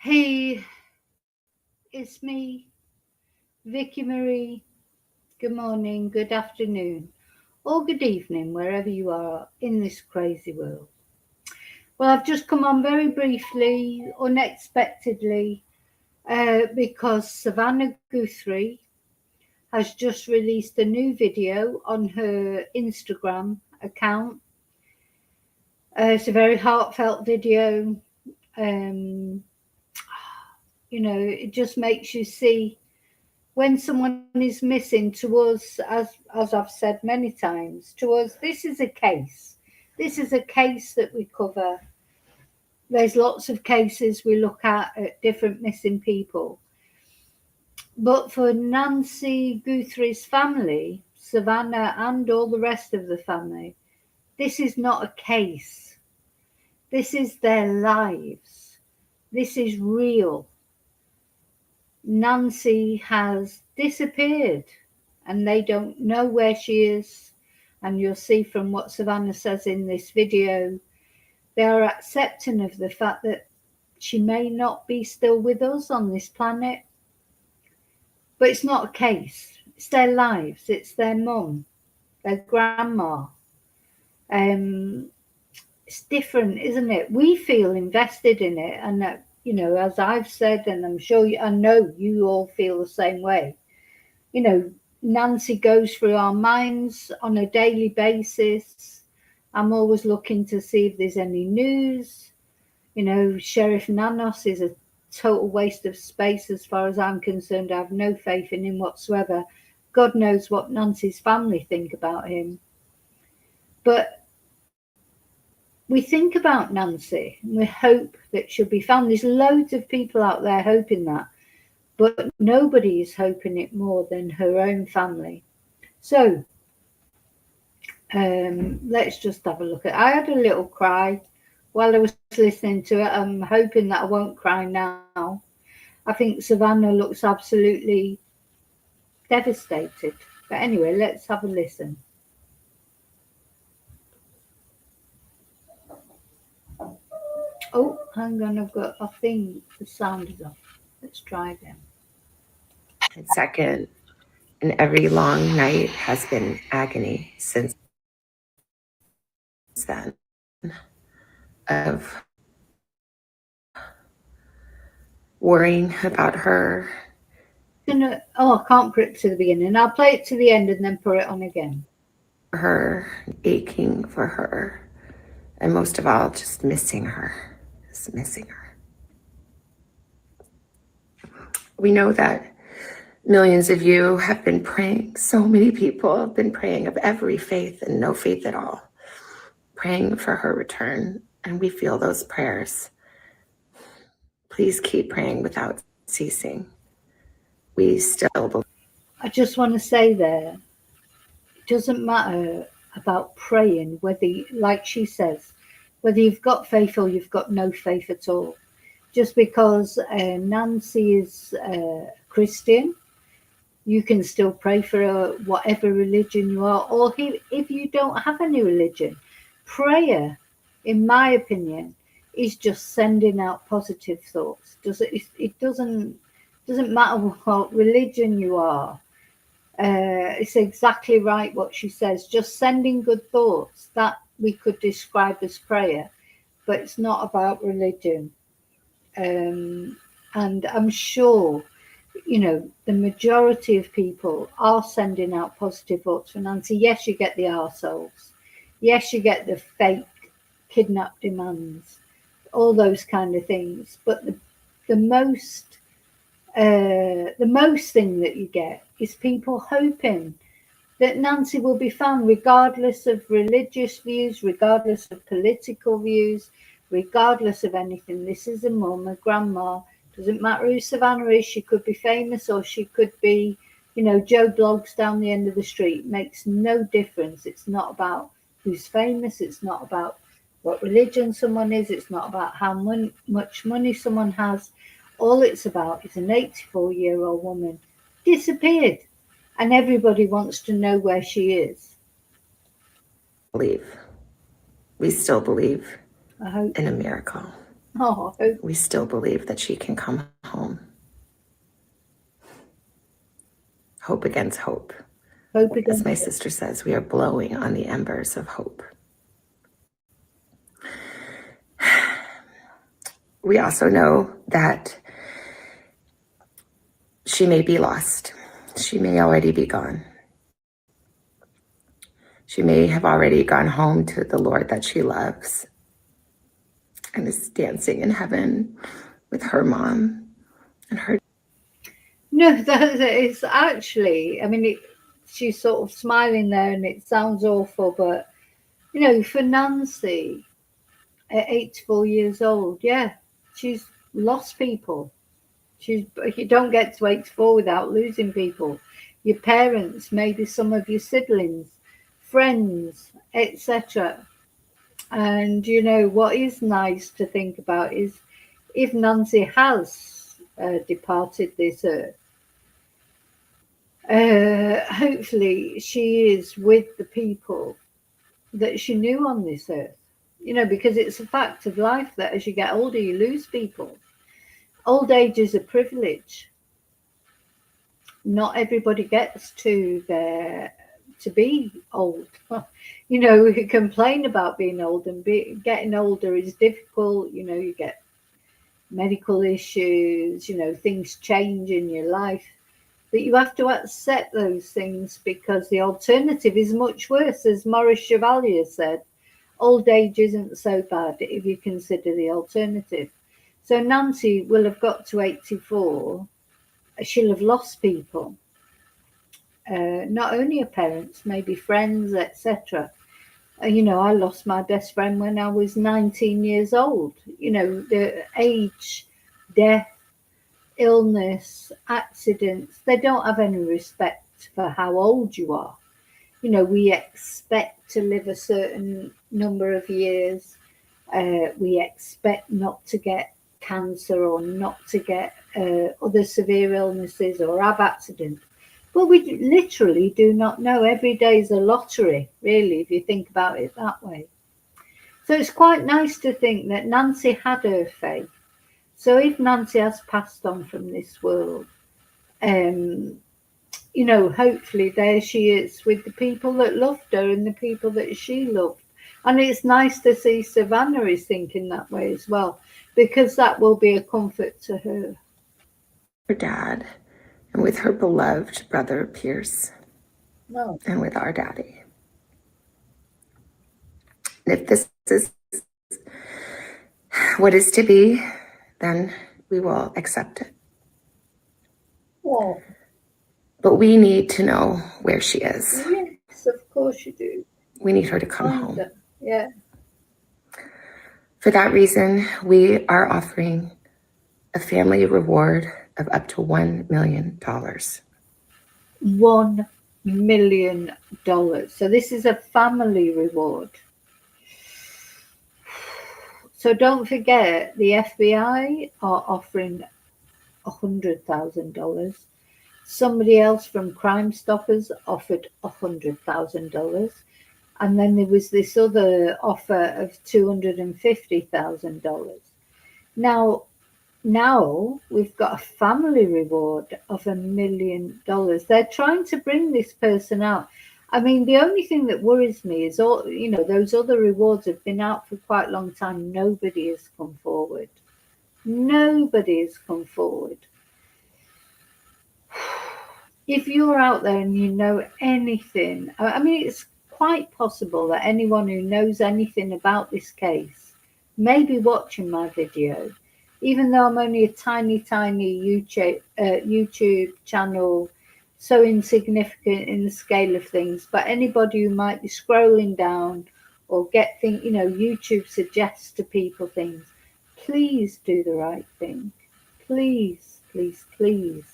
Hey, it's me, Vicky Marie. Good morning, good afternoon, or good evening, wherever you are in this crazy world. Well, I've just come on very briefly, unexpectedly, because Savannnah Guthrie has just released a new video on her Instagram account. It's a very heartfelt video. Um, it just makes you see when someone is missing to us, as I've said many times, to us, this is a case. This is a case that we cover. There's lots of cases we look at different missing people. But for Nancy Guthrie's family, Savannnah, and all the rest of the family, this is not a case. This is their lives. This is real. Nancy has disappeared and they don't know where she is. And you'll see from what Savannnah says in this video, they are accepting of the fact that she may not be still with us on this planet. But it's not a case. It's their lives. It's their mum, their grandma. It's different, isn't it? We feel invested in it. And, as I've said, and I'm sure I know you all feel the same way. Nancy goes through our minds on a daily basis. I'm always looking to see if there's any news. Sheriff Nanos is a total waste of space as far as I'm concerned. I have no faith in him whatsoever. God knows what Nancy's family think about him. But we think about Nancy and we hope that she'll be found. There's loads of people out there hoping that. But nobody is hoping it more than her own family. So let's just have a look at it. I had a little cry while I was listening to it. I'm hoping that I won't cry now. I think Savannnah looks absolutely devastated. But anyway, let's have a listen. Oh, hang on, I think the sound is off. Let's try again. Second, and every long night has been agony since then of worrying about her. I can't put it to the beginning. I'll play it to the end and then put it on again. Her, aching for her, and most of all, just missing her. Just missing her. We know that millions of you have been praying. So many people have been praying of every faith and no faith at all, praying for her return. And we feel those prayers. Please keep praying without ceasing. We still believe. I just want to say there, it doesn't matter about praying, whether, like she says, whether you've got faith or you've got no faith at all. Just because Nancy is Christian, you can still pray for whatever religion you are, or if you don't have any religion. Prayer, in my opinion, is just sending out positive thoughts. It doesn't matter what religion you are. It's exactly right what she says. Just sending good thoughts, that we could describe as prayer, but it's not about religion. And I'm sure, the majority of people are sending out positive thoughts for Nancy. Yes, you get the arseholes. Yes, you get the fake kidnap demands, all those kind of things. But the most thing that you get is people hoping that Nancy will be found, regardless of religious views, regardless of political views, regardless of anything. This is a mum, a grandma. Doesn't matter who Savannnah is. She could be famous or she could be, Joe Blogs down the end of the street. It makes no difference. It's not about who's famous. It's not about what religion someone is. It's not about how much money someone has. All it's about is an 84-year-old woman disappeared, and everybody wants to know where she is. We still believe in a miracle. Oh, We still believe that she can come home. Hope against hope. hope As again. my sister says, we are blowing on the embers of hope. We also know that she may be lost. She may already be gone. She may have already gone home to the Lord that she loves and is dancing in heaven with her mom and her. No, that is actually, I mean, she's sort of smiling there and it sounds awful, but, you know, for Nancy at 84 years old, yeah, she's lost people. You don't get to 84 without losing people. Your parents, maybe some of your siblings, friends, etc. And you know what is nice to think about is if Nancy has departed this earth, hopefully she is with the people that she knew on this earth. You know, because it's a fact of life that as you get older, you lose people. Old age is a privilege. Not everybody gets to be old. You know, we complain about being old and getting older is difficult. You know, you get medical issues, you know, things change in your life. But you have to accept those things because the alternative is much worse. As Maurice Chevalier said, old age isn't so bad if you consider the alternative. So Nancy will have got to 84. She'll have lost people, not only her parents, maybe friends, etc. You know, I lost my best friend when I was 19 years old. You know, the age, death, illness, accidents, they don't have any respect for how old you are. You know, we expect to live a certain number of years. We expect not to get cancer or not to get other severe illnesses or have accidents. But we literally do not know. Every day is a lottery, really, if you think about it that way. So it's quite nice to think that Nancy had her faith. So if Nancy has passed on from this world, um, you know, hopefully there she is with the people that loved her and the people that she loved. And it's nice to see Savannnah is thinking that way as well, because that will be a comfort to her. Her dad, and with her beloved brother Pierce, No. and with our daddy. And if this is what is to be, then we will accept it. Oh, But we need to know where she is. yes, of course you do. We need her to come Find home. her. Yeah. For that reason, we are offering a family reward of up to $1 million. $1 million. So this is a family reward. So don't forget, the FBI are offering $100,000. Somebody else from Crime Stoppers offered $100,000. And then there was this other offer of $250,000. Now we've got a family reward of $1 million. They're trying to bring this person out. I mean, the only thing that worries me is all, you know, those other rewards have been out for quite a long time. Nobody has come forward. Nobody has come forward. If you're out there and you know anything, I mean, it's quite possible that anyone who knows anything about this case may be watching my video, even though I'm only a tiny YouTube channel, so insignificant in the scale of things. But anybody who might be scrolling down or get things, you know, YouTube suggests to people things, please do the right thing. Please, please, please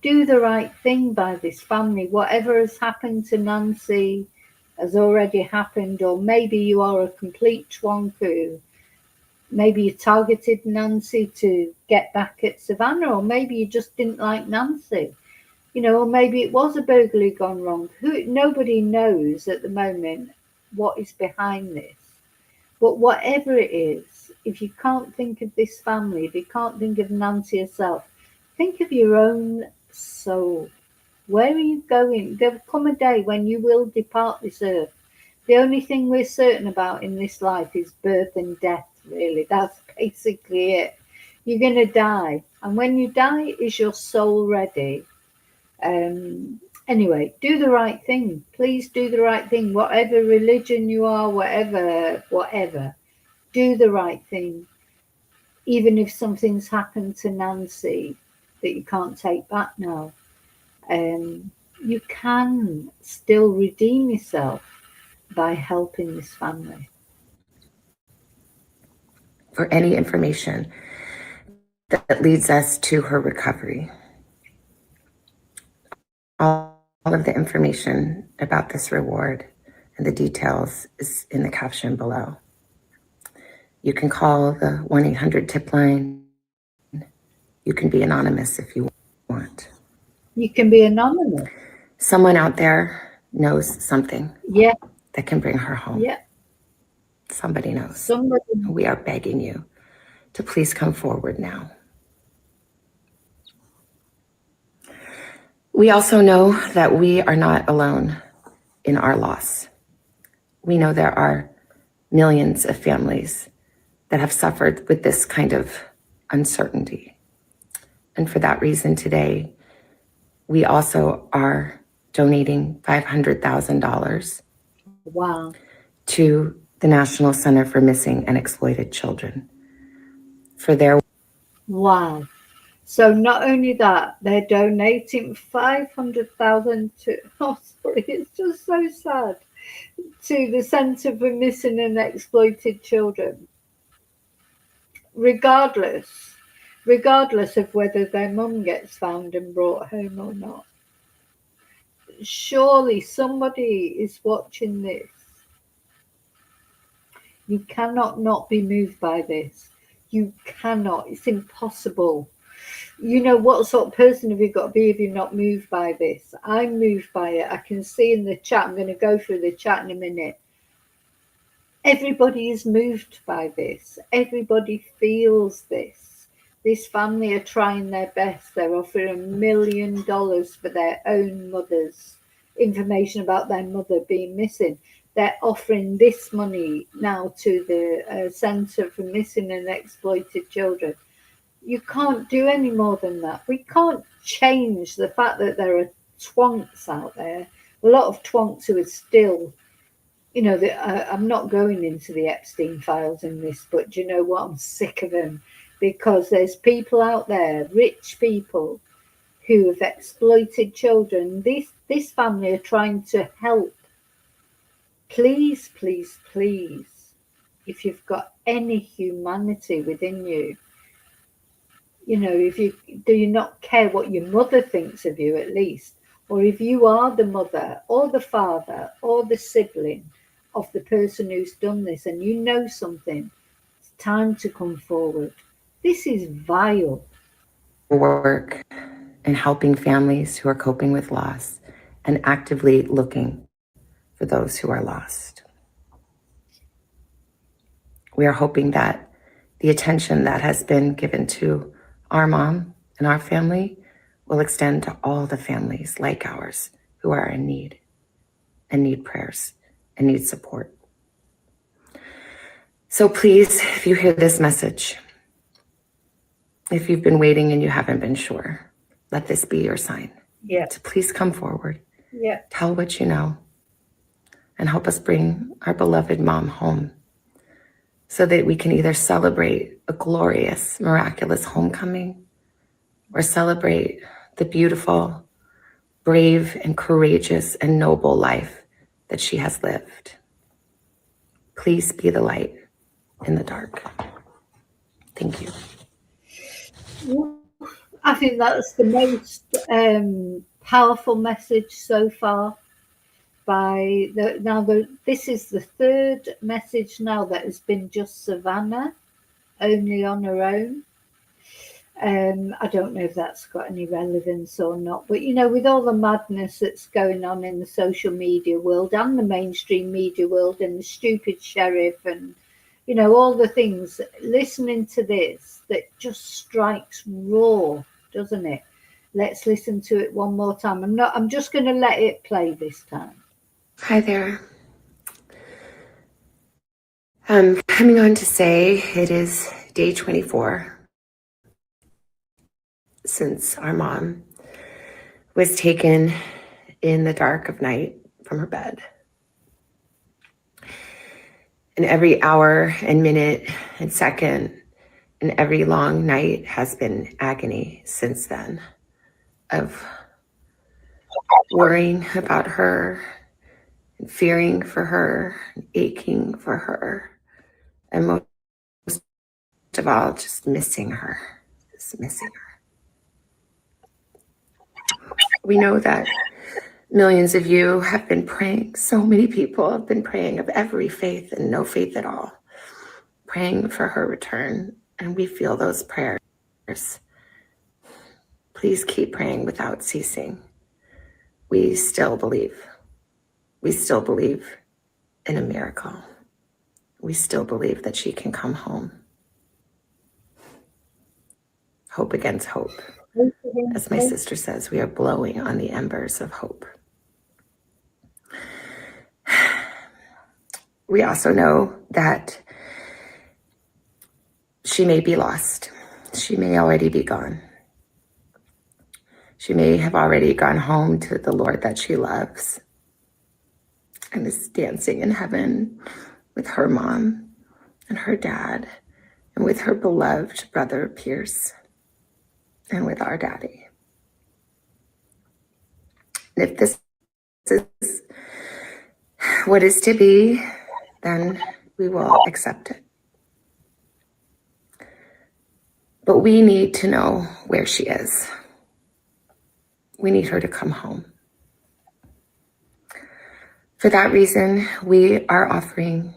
do the right thing by this family. Whatever has happened to Nancy has already happened, or maybe you are a complete twonku. Maybe you targeted Nancy to get back at Savannnah, or maybe you just didn't like Nancy. You know, or maybe it was a burglary gone wrong. Nobody knows at the moment what is behind this. But whatever it is, if you can't think of this family, if you can't think of Nancy herself, think of your own soul. Where are you going? There'll come a day when you will depart this earth. The only thing we're certain about in this life is birth and death, really. That's basically it. You're going to die. And when you die, is your soul ready? Anyway, do the right thing. Please do the right thing. Whatever religion you are, whatever, do the right thing. Even if something's happened to Nancy that you can't take back now, you can still redeem yourself by helping this family. For any information that leads us to her recovery. All of the information about this reward and the details is in the caption below. You can call the 1-800-TIP line. You can be anonymous if you want. You can be anonymous. Someone out there knows something that can bring her home. Yeah. Somebody knows. Somebody. We are begging you to please come forward now. We also know that we are not alone in our loss. We know there are millions of families that have suffered with this kind of uncertainty. And for that reason today, we also are donating $500,000 Wow. to the National Center for Missing and Exploited Children for their... Wow. So not only that, they're donating 500,000 to, sorry, it's just so sad, to the Centre for Missing and Exploited Children. Regardless of whether their mum gets found and brought home or not. Surely somebody is watching this. You cannot not be moved by this. You cannot. It's impossible. You know, what sort of person have you got to be if you're not moved by this? I'm moved by it. I can see in the chat. I'm going to go through the chat in a minute. Everybody is moved by this. Everybody feels this. This family are trying their best. They're offering $1 million for their own mother's information about their mother being missing. They're offering this money now to the Centre for Missing and Exploited Children. You can't do any more than that. We can't change the fact that there are twonks out there. A lot of twonks who are still, you know, I'm not going into the Epstein files in this, but you know what? I'm sick of them, because there's people out there, rich people, who have exploited children. This family are trying to help. Please, please, please, if you've got any humanity within you, you know, do you not care what your mother thinks of you at least? Or if you are the mother or the father or the sibling of the person who's done this and you know something, it's time to come forward. This is vile. Work in helping families who are coping with loss and actively looking for those who are lost. We are hoping that the attention that has been given to our mom and our family will extend to all the families like ours who are in need and need prayers and need support. So please, if you hear this message, if you've been waiting and you haven't been sure, let this be your sign. Yeah. To please come forward. Yeah. Tell what you know and help us bring our beloved mom home so that we can either celebrate a glorious, miraculous homecoming or celebrate the beautiful, brave, and courageous and noble life that she has lived. Please be the light in the dark. Thank you. I think that's the most powerful message so far. This is the third message now that has been just Savannnah, only on her own. I don't know if that's got any relevance or not, but you know, with all the madness that's going on in the social media world and the mainstream media world and the stupid sheriff and you know, all the things, listening to this, that just strikes raw, doesn't it? Let's listen to it one more time. I'm just going to let it play this time. Hi there. I'm coming on to say it is day 24 since our mom was taken in the dark of night from her bed. And every hour and minute and second and every long night has been agony since then, of worrying about her and fearing for her and aching for her, and most of all, just missing her, We know that millions of you have been praying. So many people have been praying of every faith and no faith at all, praying for her return. And we feel those prayers. Please keep praying without ceasing. We still believe. We still believe in a miracle. We still believe that she can come home. Hope against hope. As my sister says, we are blowing on the embers of hope. We also know that she may be lost. She may already be gone. She may have already gone home to the Lord that she loves and is dancing in heaven with her mom and her dad and with her beloved brother Pierce and with our daddy. And if this is what is to be, then we will accept it. But we need to know where she is. We need her to come home. For that reason, we are offering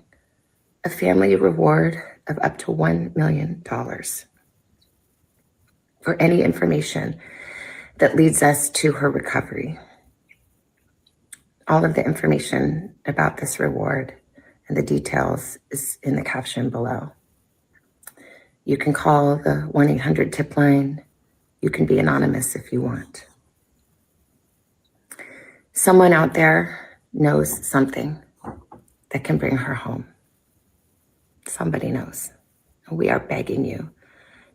a family reward of up to $1 million for any information that leads us to her recovery. All of the information about this reward and the details is in the caption below. You can call the 1-800-TIP line. You can be anonymous if you want. Someone out there knows something that can bring her home. Somebody knows. We are begging you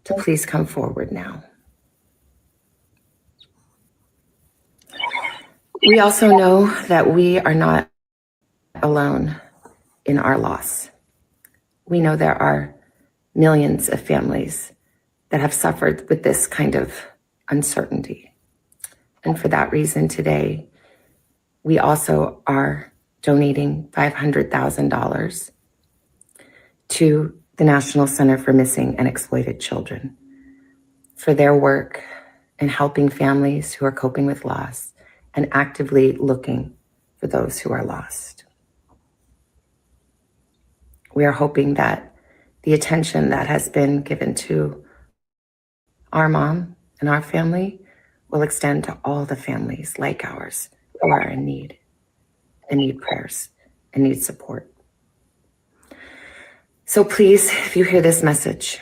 to please come forward now. We also know that we are not alone in our loss. We know there are millions of families that have suffered with this kind of uncertainty. And for that reason today, we also are donating $500,000 to the National Center for Missing and Exploited Children for their work in helping families who are coping with loss and actively looking for those who are lost. We are hoping that the attention that has been given to our mom and our family will extend to all the families like ours who are in need and need prayers and need support. So please, if you hear this message,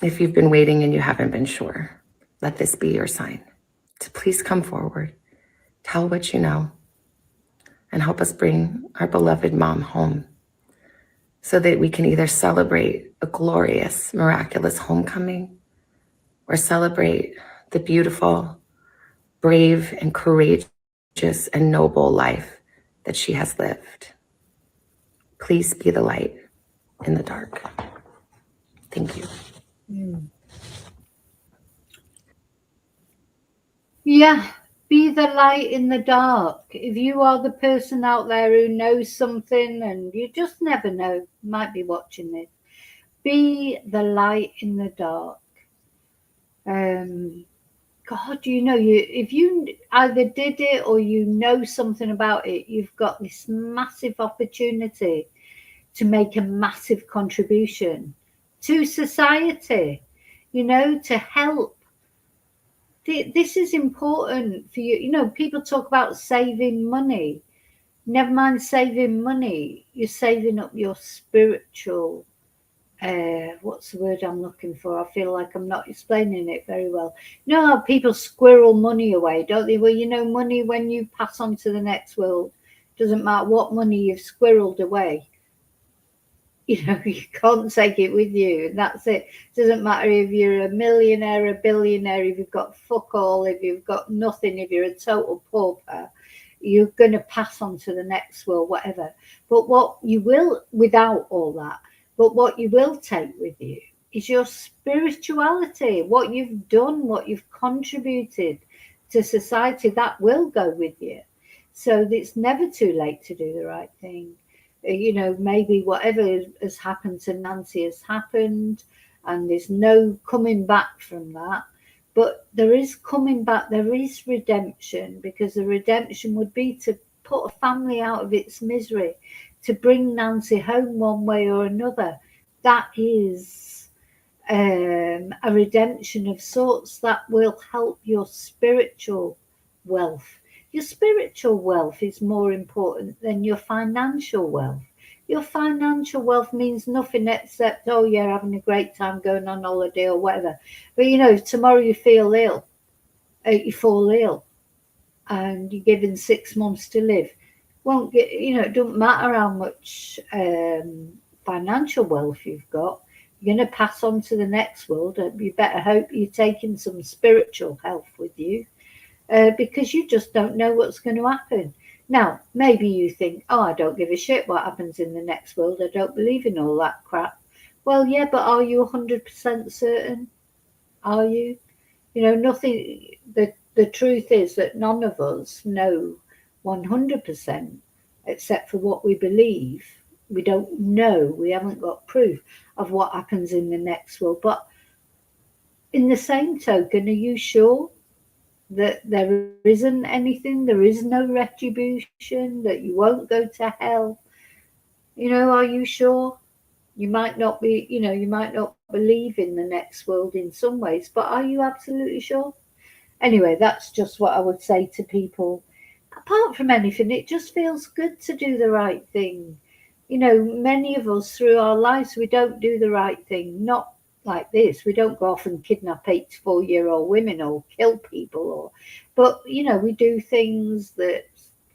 if you've been waiting and you haven't been sure, let this be your sign to please come forward, tell what you know, and help us bring our beloved mom home so that we can either celebrate a glorious, miraculous homecoming or celebrate the beautiful, brave, and courageous and noble life that she has lived. Please be the light in the dark. Thank you. Yeah, be the light in the dark. If you are the person out there who knows something and you just never know, might be watching this, be the light in the dark. God, you know, if you either did it or you know something about it, you've got this massive opportunity to make a massive contribution to society, you know, to help. This is important for you. You know, people talk about saving money. Never mind saving money, you're saving up your spiritual, what's the word I'm looking for? I feel like I'm not explaining it very well. You know how people squirrel money away, don't they? Well, you know, money, when you pass on to the next world, doesn't matter what money you've squirreled away, you know, you can't take it with you, and that's it. Doesn't matter if you're a millionaire, a billionaire, if you've got fuck all, if you've got nothing, if you're a total pauper, you're going to pass on to the next world, whatever. But what you will, without all that, but what you will take with you is your spirituality, what you've done, what you've contributed to society. That will go with you. So it's never too late to do the right thing. You know, maybe whatever has happened to Nancy has happened, and there's no coming back from that. But there is coming back, there is redemption, because the redemption would be to put a family out of its misery, to bring Nancy home one way or another. That is a redemption of sorts that will help your spiritual wealth. Your spiritual wealth is more important than your financial wealth. Your financial wealth means nothing except, oh, yeah, having a great time going on holiday or whatever. But, you know, if tomorrow you feel ill, you fall ill, and you're given 6 months to live, won't get, you know, it doesn't matter how much financial wealth you've got. You're going to pass on to the next world. You better hope you're taking some spiritual health with you, because you just don't know what's going to happen. Now, maybe you think, oh, I don't give a shit what happens in the next world. I don't believe in all that crap. Well, yeah, but are you 100% certain? Are you? You know, nothing. The truth is that none of us know 100%, except for what we believe. We don't know. We haven't got proof of what happens in the next world. But in the same token, are you sure that there isn't anything, there is no retribution, that you won't go to hell? You know, are you sure? You might not be, you know, you might not believe in the next world in some ways, but are you absolutely sure? Anyway, that's just what I would say to people. Apart from anything, it just feels good to do the right thing. You know, many of us through our lives, we don't do the right thing. Not like this. We don't go off and kidnap 84-year-old women or kill people, or, but you know, we do things that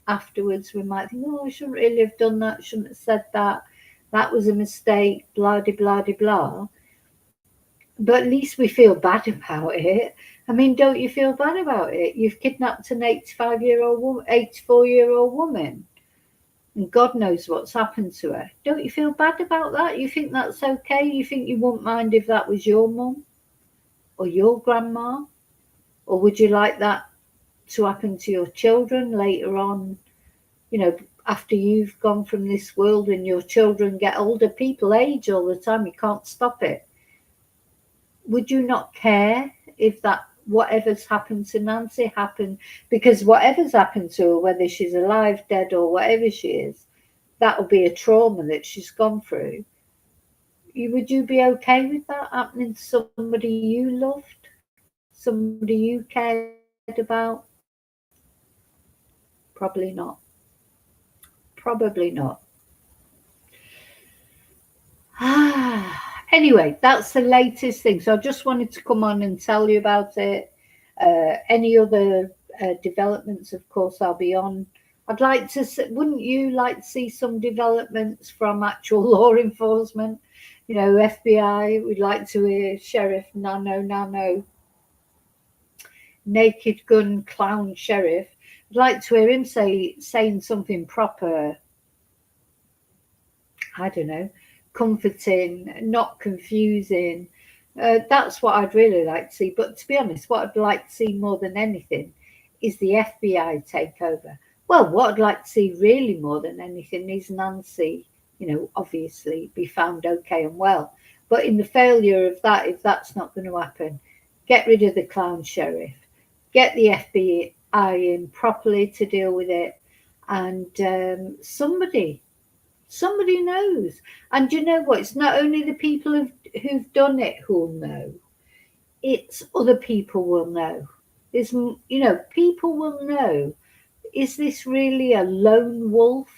afterwards we might think, oh, I shouldn't really have done that, shouldn't have said that. That was a mistake, blah, de, blah, de, blah. But at least we feel bad about it. I mean, don't you feel bad about it? You've kidnapped an 85-year-old woman, 84-year-old woman, and God knows what's happened to her. Don't you feel bad about that? You think that's okay? You think you wouldn't mind if that was your mum or your grandma? Or would you like that to happen to your children later on, you know, after you've gone from this world and your children get older? People age all the time, you can't stop it. Would you not care if that whatever's happened to Nancy happened? Because whatever's happened to her, whether she's alive, dead, or whatever she is, that'll be a trauma that she's gone through. Would you be okay with that happening to somebody you loved, somebody you cared about? Probably not. Probably not. Anyway, that's the latest thing. So I just wanted to come on and tell you about it. Any other developments, of course, I'll be on. I'd like to, wouldn't you like to see some developments from actual law enforcement? You know, FBI, we'd like to hear Sheriff Nano, naked gun clown sheriff. I'd like to hear him saying something proper, I don't know, comforting, not confusing. That's what I'd really like to see. But to be honest, what I'd like to see more than anything is the FBI takeover. Well, what I'd like to see really more than anything is Nancy, you know, obviously be found okay and well. But in the failure of that, if that's not going to happen, get rid of the clown sheriff, get the FBI in properly to deal with it, and somebody knows. And you know what? It's not only the people who've done it who'll know. It's other people will know. There's, you know, people will know. is this really a lone wolf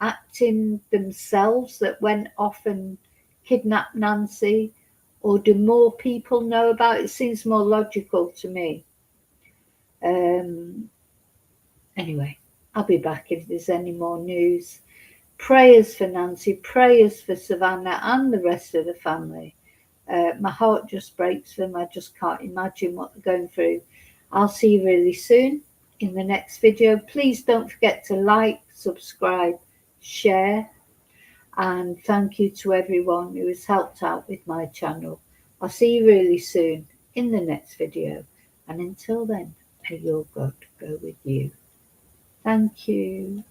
acting themselves that went off and kidnapped Nancy? Or do more people know about it? It seems more logical to me. Anyway, I'll be back if there's any more news. Prayers for Nancy, prayers for Savannnah and the rest of the family. My heart just breaks for them. I just can't imagine what they're going through. I'll see you really soon in the next video. Please don't forget to like, subscribe, share, and thank you to everyone who has helped out with my channel. I'll see you really soon in the next video, and until then, may your God go with you. Thank you.